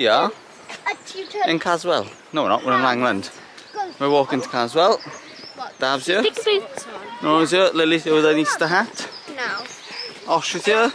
Yeah, in Caswell. No, we're not. We're in Langland. We're walking to Caswell. Dav's here. Big boots on. Nora's here. Lily's here with an Easter hat. No. Osh is here.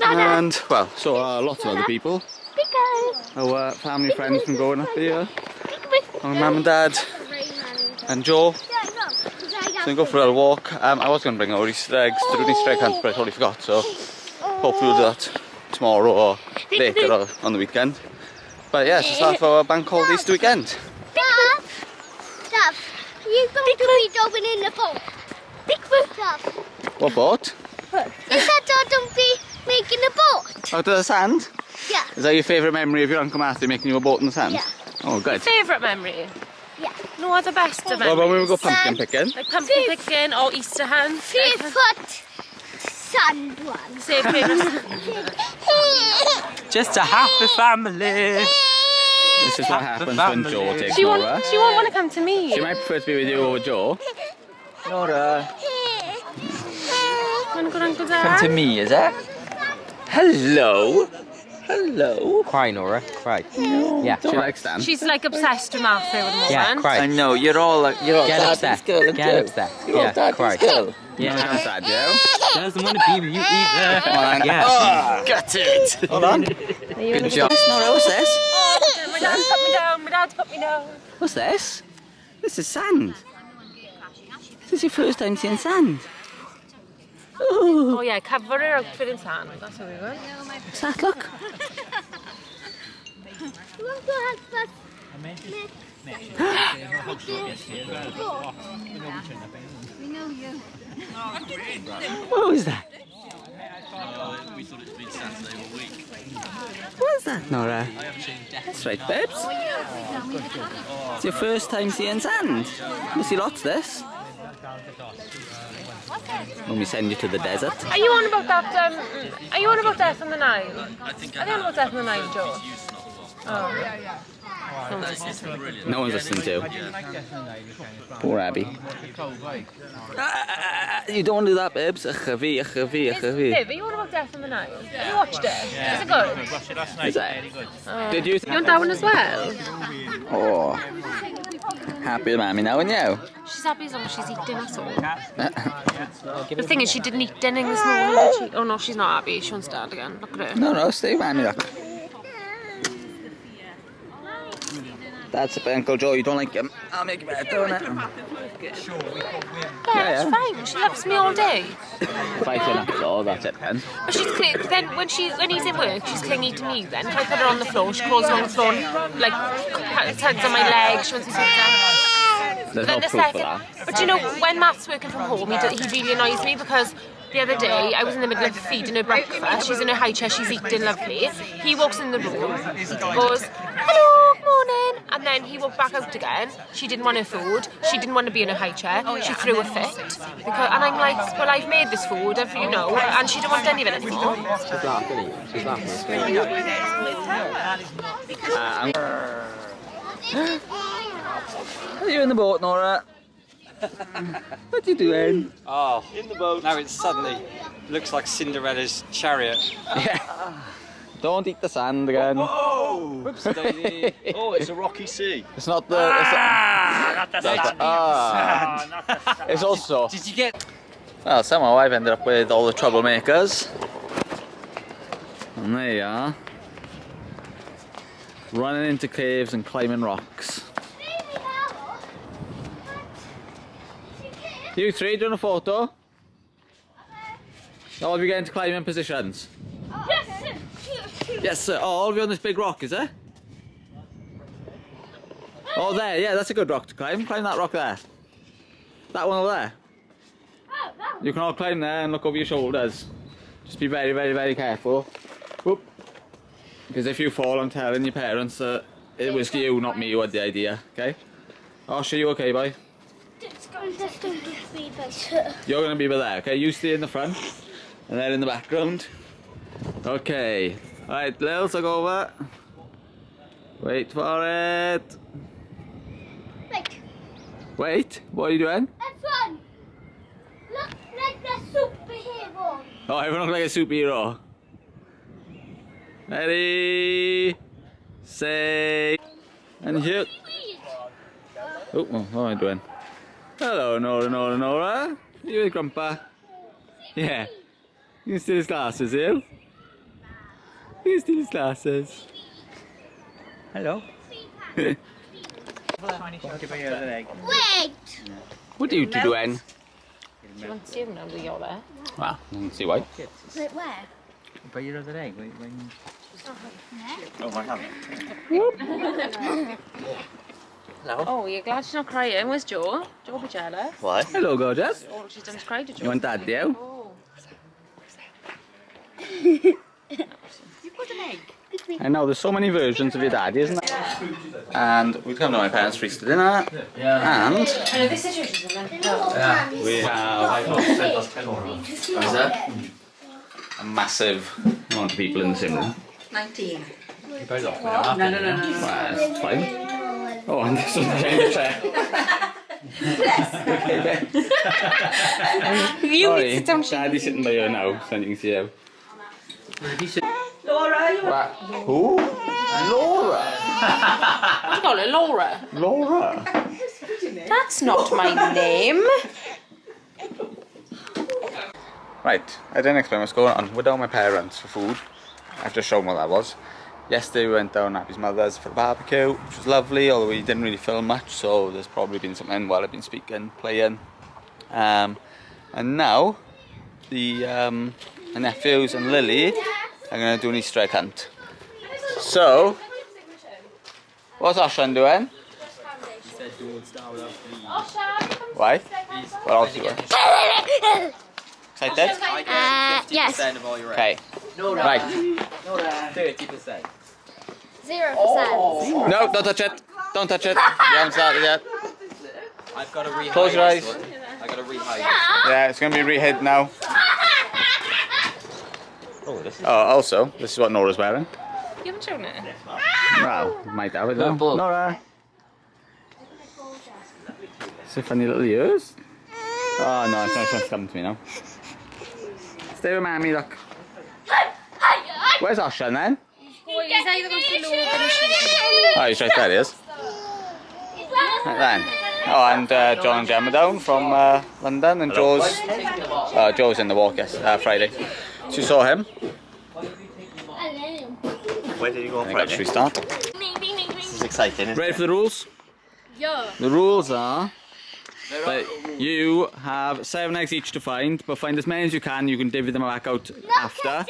And, well, so are lots of other people. Our family friends from growing up here. Our mum and dad. And Joe. So we go for a little walk. I was going to bring our Easter eggs to do an Easter egg hunt, but I totally forgot. So hopefully we'll do that tomorrow or later or on the weekend. But yeah, it's the start of our bank holiday Easter weekend. Dad, you going to be jumping in the boat? Big boat, Dad. What boat? You said don't be making a boat. Out of the sand? Yeah. Is that your favourite memory of your Uncle Matthew making you a boat in the sand? Yeah. Oh, good. Favourite memory? Yeah. No other best of What memories? about when we go pumpkin picking? Like pumpkin picking or Easter hunt? Favourite sand one. Say favourite. Just a happy family. This is what happens when Joe takes She Nora. won't want to come to me. She might prefer to be with you over Joe. Nora, Wanna go Uncle come Dad? to me, is it? Hello. Hello. Cry, Nora. Cry. Yeah. She likes Dan. She's like obsessed with Matthew at the moment. Yeah, cry. know, you're all Get daddy's upset. girl, aren't Get you? upset. You're all Yeah, daddy's cry. girl. Yeah. I'm sad, Joe. Doesn't want to be with you either. Come on. Yeah. Got it. Hold on. Good job. Nora, what's this? My dad's put me down. My dad's put me down. What's this? This is sand. This is your first time seeing sand. Oh yeah, cover her outfit in sand. That's what we want. What's that, look? You want to help us? We know you. What was that? What is that, Nora? That's right, babes. It's your first time seeing sand. You see lots of this. When we send you to the desert. Are you on about that? Are you on about Death on the Nile? Are they on about Death on the Nile, Joe? Oh. No one's listening to. Poor Abby. You don't want to do that, babes. Viv, are you on about Death on the Nile? Have you watched it? Is it good? Is that? Did you? You want that one as well? Oh. Happy with Mammy now, and you? She's happy as long as she's eating, that's all. The thing is, she didn't eat dinner this morning. Oh no, she's not happy. She wants dad again. Look at her. No, stay with Mammy, look. That's it, Uncle Joe. You don't like him. I'll make you better, don't I? Yeah, it's fine. She loves me all day. Fighting up all, that's it then. But she's then when he's in work, she's clingy to me. Then if I put her on the floor, she crawls along the floor, like tugs on my legs. She wants to sit down. There's Then no the proof for second, that. but you know, when Matt's working from home, he really annoys me because the other day I was in the middle of feeding her breakfast. She's in her high chair, she's eating lovely. He walks in the room, goes, "Hello, morning," and then he walked back out again. She didn't want her food. She didn't want to be in her high chair. She threw a fit. And I'm like, well, I've made this food, you know, and she didn't want any of it anymore. She's laughing. She's laughing. Are you in the boat, Nora? What are you doing? Oh, in the boat. Now it suddenly looks like Cinderella's chariot. Yeah. Don't eat the sand again. Oh, whoops, Daisy. Oh, it's a rocky sea. It's not the. Not the It's also. Did you get? Well, somehow I've ended up with all the troublemakers. And there you are. Running into caves and climbing rocks. You three doing a photo? All of you getting to climbing positions? Yes, sir. Yes, sir. Oh, all of you on this big rock, is it? Oh, there. Yeah, that's a good rock to climb. Climb that rock there. That one over there. Oh, that one. You can all climb there and look over your shoulders. Just be very, very, very careful. Whoop. Because if you fall, I'm telling your parents that it was you, not me, who had the idea. Okay? I'll show you okay, boy. You're going to be there, okay? You stay in the front and they're in the background. Okay. Alright, Lil, so go over. Wait for it. Wait. Wait, what are you doing? That's one. Look like the superhero. Oh, everyone looks like a superhero. Ready? Say. And here. Oh, what am I doing? Hello, Nora. You with Grandpa? Yeah. You can steal his glasses, you? You can steal his glasses. Hello. Wait! What are you two doing? Do you want to see him now, the Yola? Well, you can see why. Wait, where? Buy your other egg when... Oh, you're glad she's not crying. Where's Joe? Joe will be jealous. Why? Hello, gorgeous. All she's done is cry to Joe. You want Dad, do you? Oh. I know there's so many versions of your daddy, isn't there? And we've come to my parents' feast for dinner. Yeah. And I know this situation's a mental. we have a massive amount of people in the sim room. 19. Well, that's fine. Oh, and this one's behind the chair. You Sorry, need to sit down. Daddy's sitting by you now, so you can see him. Laura, you What? Who? Laura. What do you call her? Laura? Laura. That's not my name. Right, I didn't explain what's going on. We're down with my parents for food. I've just shown what that was. Yesterday we went down Abby's mother's for the barbecue, which was lovely, although we didn't really film much, so there's probably been something while I've been speaking, playing. And now, my nephews and Lily are going to do an Easter egg hunt. So, what's Oshan doing? Why? What else are you doing? Excited? Yes. Okay. Right. 30%. 0%. No, don't touch it. Don't touch it. You haven't started yet. I've got to re Close your eyes. I've got to re-hide Yeah, it's going to be rehead now. Oh, this is... Oh, also, this is what Nora's wearing. You haven't shown it. Well, might have it now. Purple. Nora. So funny little ears. Oh no, it's not coming to me now. Stay with Mammy, look. Where's Oshan then? Boy, he's either going to lower than Oh, he's right there, he is. Right then. Oh, and John and Gemma down from London, and Joe's in the walk, yes, Friday. So you saw him. Where did you go on I think Friday? we start. This is exciting, isn't Ready it? for the rules? Yeah. The rules are that you have 7 eggs each to find, but find as many as you can divvy them back out after.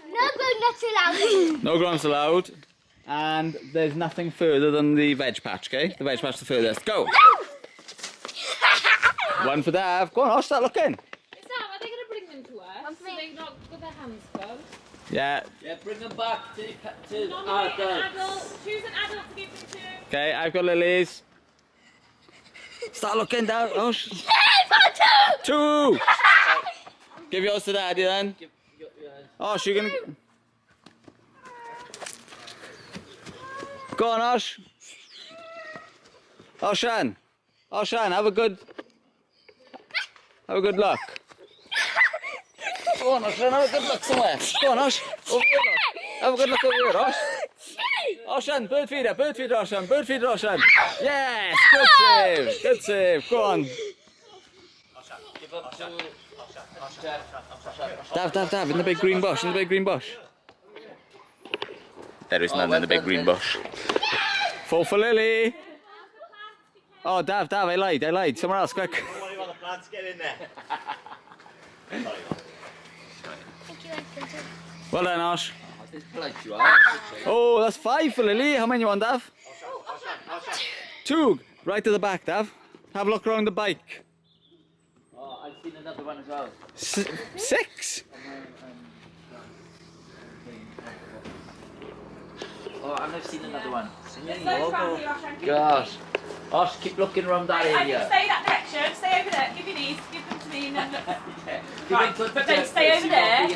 No grown-ups allowed. No grown-ups allowed. And there's nothing further than the veg patch, okay? The veg patch the furthest. Go! One for Dav. Go on, Osh, start looking. Sam, are they going to bring them to us? So they've not got their hands full? Yeah. Yeah, bring them back to Nominate an adult. Choose an adult to give them to. Okay, I've got Lily's. Start looking down, Osh. 2! Give yours to Daddy then. Osh, you're gonna... Go on, Osh. Oshan, have a good look. Go on, Oshan, have a good look somewhere. Go on, Osh. Over here, look. Have a good look over here, Osh. Oshan, bird feeder, Oshan, Oshan. Yes, good save. Go on. Give up to... Dav, in the big green bush, There is none in the big green bush. 4 for Lily. Oh, Dav, I lied. Somewhere else, quick. Well done, Osh. Oh, that's 5 for Lily. How many you want, Dav? 2. Right to the back, Dav. Have a look around the bike. Oh, I've seen another one as well. 6. Oh, I've never seen another one. Gosh. Osh, keep looking around that area. Stay that direction, stay over there, give your knees, give them to me and then look. Right, Give them but then stay over there,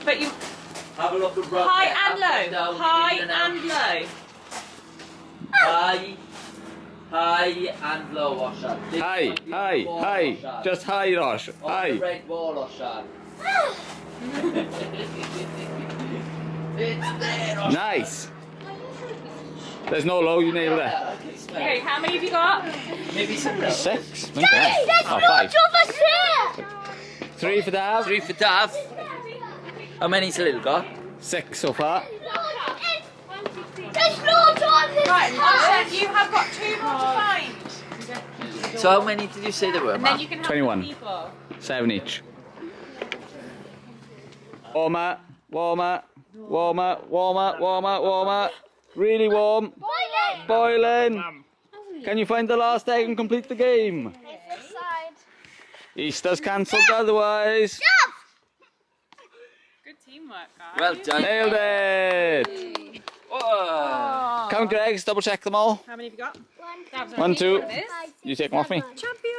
but you, have a look around high there, and up low, down, high in and low. High and low, Oshan. High. Just high, Osh. On the High. red wall, Oshan. It's there, Oshan. Nice. There's no low, you nailed it. Okay, how many have you got? Maybe some milk. 6? Daddy, there's Oh, loads 5. of us here. 3 for Dav. 3 for Dav. How many's the little got? 6 so far. There's loads on this Right, side. Asha, you have got 2 more to find. So how many did you say there were, And then Matt? you can have 21. people. 7 each. Warmer, warmer, warmer, warmer, warmer, warmer. Really warm. Boiling. Can you find the last egg and complete the game? This side. Easter's cancelled otherwise. Good teamwork, guys. Well done. Nailed it. Whoa. Count your eggs, double check them all. How many have you got? 1, 2. You take them off me. Champion!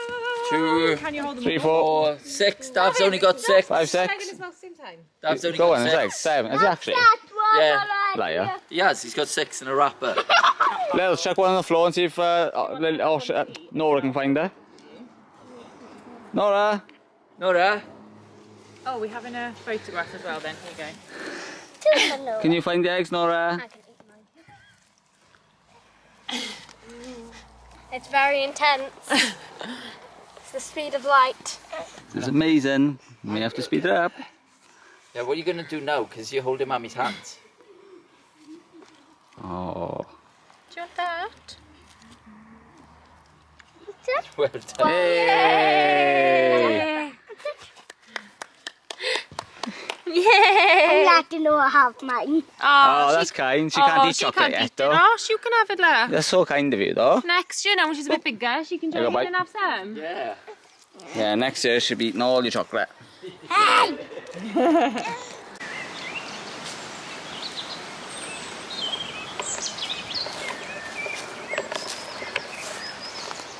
2, Can you hold them 3, all? 4, 4, 6. Dav's only got 6. 5, Egg in 6. his mouth same time. Dav's only Go got on, it's 6. like 7. Is it actually? That was Yeah. all right. Liar. He has. He's got 6 in a wrapper. Let's chuck one on the floor and see if Nora can find her. Nora. Nora. Oh, we're having a photograph as well then. Here you go. Can you find the eggs, Nora? It's very intense. It's the speed of light. It's amazing. We may have to speed it up. Yeah, what are you going to do now? Because you're holding Mammy's hands. Oh. Do you want that? Well done. Hey! I'd like to know I have mine. Oh, that's kind. She can't eat she chocolate can't yet, eat it. though. Oh, you can have it, love. That's so kind of you, though. Next year, now when she's a bit bigger, she can There you join go, in and bye. have some. Yeah. Yeah, next year she'll be eating all your chocolate.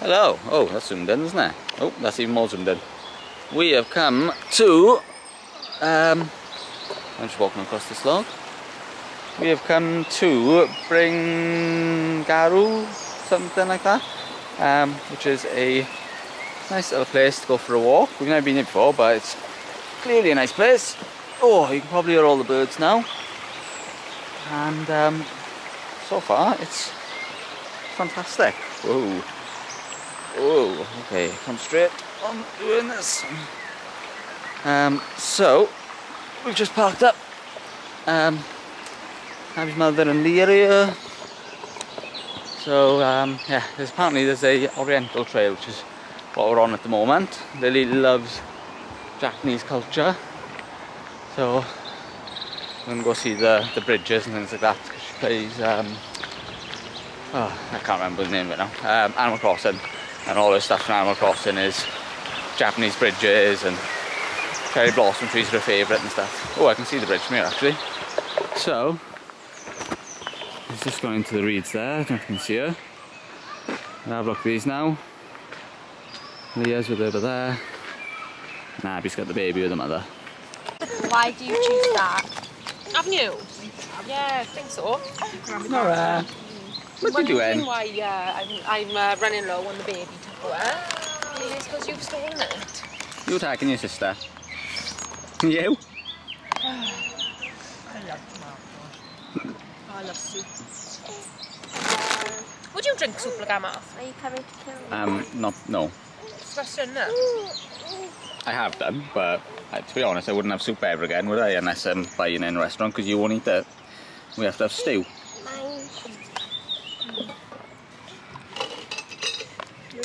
Hello. Oh, that's zoomed in, isn't it? Oh, that's even more zoomed in. We have come to... I'm just walking across this log. We have come to Bringaru, something like that, which is a nice little place to go for a walk. We've never been here before, but it's clearly a nice place. Oh, you can probably hear all the birds now. And so far, it's fantastic. Whoa. Oh, okay, come straight on doing this. So, we've just parked up. Abby's mother and Leah here. So, yeah, apparently there's a Oriental trail, which is what we're on at the moment. Lily loves Japanese culture. So, we're going to go see the bridges and things like that, because she plays, oh, I can't remember the name of it now, Animal Crossing. And all this stuff from Animal Crossing is Japanese bridges, and cherry blossom trees are her favourite and stuff. Oh, I can see the bridge from here actually. So, it's just gone into the reeds there, I don't know if you can see her. I'll have a look at these now. Leah's with her over there. And Abby's got the baby with the mother. Why do you choose that? Haven't you? Yeah, I think so. Nora, what are you doing? Why I'm running low on the baby Tupperware. It's because you've stolen it. You attacking your sister? You? I love soup. Would you drink soup like I'm off? Are you coming to kill me? No. It's Western, no? I have done, but to be honest, I wouldn't have soup ever again, would I? Unless I'm buying in a restaurant, because you won't eat it. We have to have stew. Mine.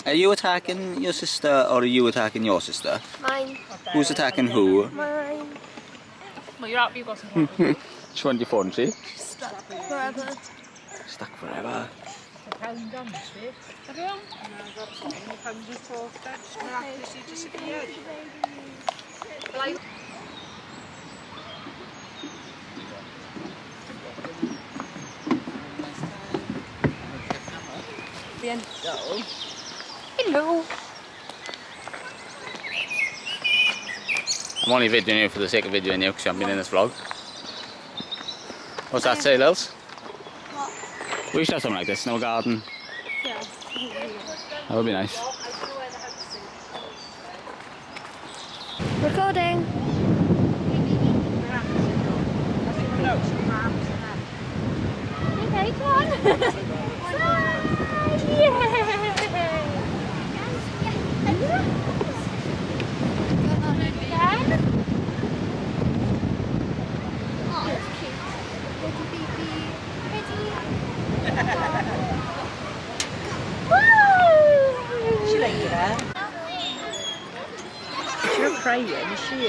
Are you attacking your sister, or are you attacking your sister? Mine. Who's attacking who? Mine. Well, you're out, you've got some phone. She wants your phone, she? Forever. Stuck forever. Have you? Well, I... Hello. I'm only videoing you for the sake of videoing you, because you haven't been in this vlog. What's that say, Lils? We should have something like this in our garden. Yeah. That would be nice. Recording. Okay, come on. She like it, huh? She's crying, is she?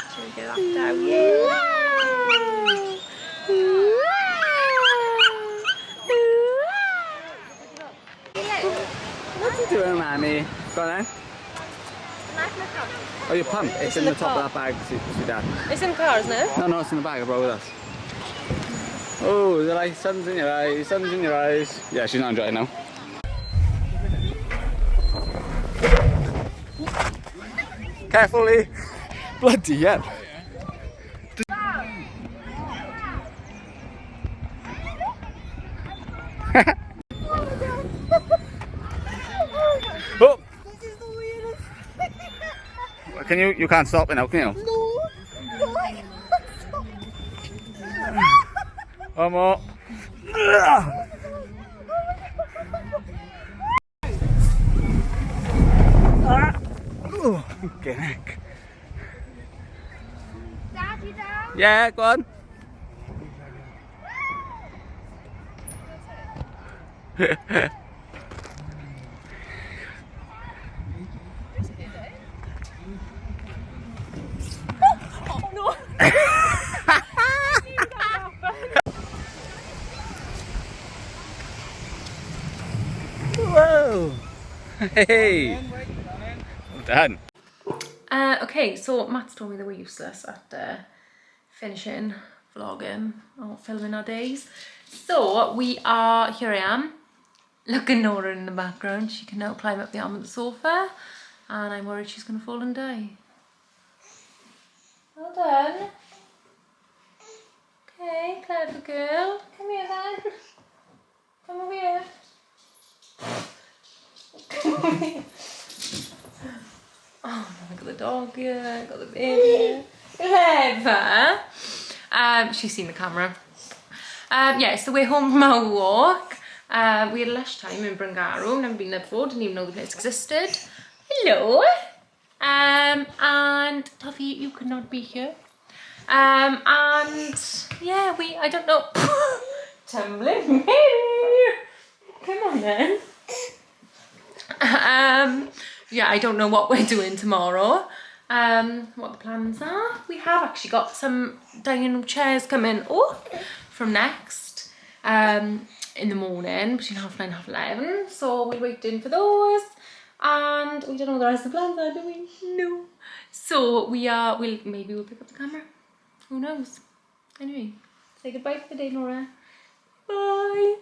Should we get that down? Yeah. What's he doing, Mammy? Go on then. Oh, your pump. It's in the top of that bag. See that? It's in the car, isn't it? No, no, it's in the bag. I brought it with us. Oh, the light, sun's in your eyes, sun's in your eyes. Yeah, she's not enjoying now. Carefully. Bloody hell. Oh. Can you can't stop it now, can you? One more. Okay, neck. Daddy down. Yeah, go on. Whoa! Hey! Well done. Okay, so Matt's told me that we're useless at finishing vlogging or filming our days. So we are, here I am, look at Nora in the background. She can now climb up the arm of the sofa and I'm worried she's going to fall and die. Well done. Okay, clever girl. Come here then. Come over here. Oh, I got the dog here, I got the baby here. Clever. She's seen the camera. Yeah, so we're home from our walk. We had lush time in Brangaro, never been there before, didn't even know the place existed. Hello. And Tuffy, you could not be here. And yeah, I don't know. Tumbling baby. Come on then. Yeah, I don't know what we're doing tomorrow. What the plans are. We have actually got some dining room chairs coming from Next in the morning between 9:30 and 11:30. So we're waiting for those. And we don't know what the rest of the plans are, do we? No. So maybe we'll pick up the camera. Who knows? Anyway, say goodbye for the day, Nora. Bye.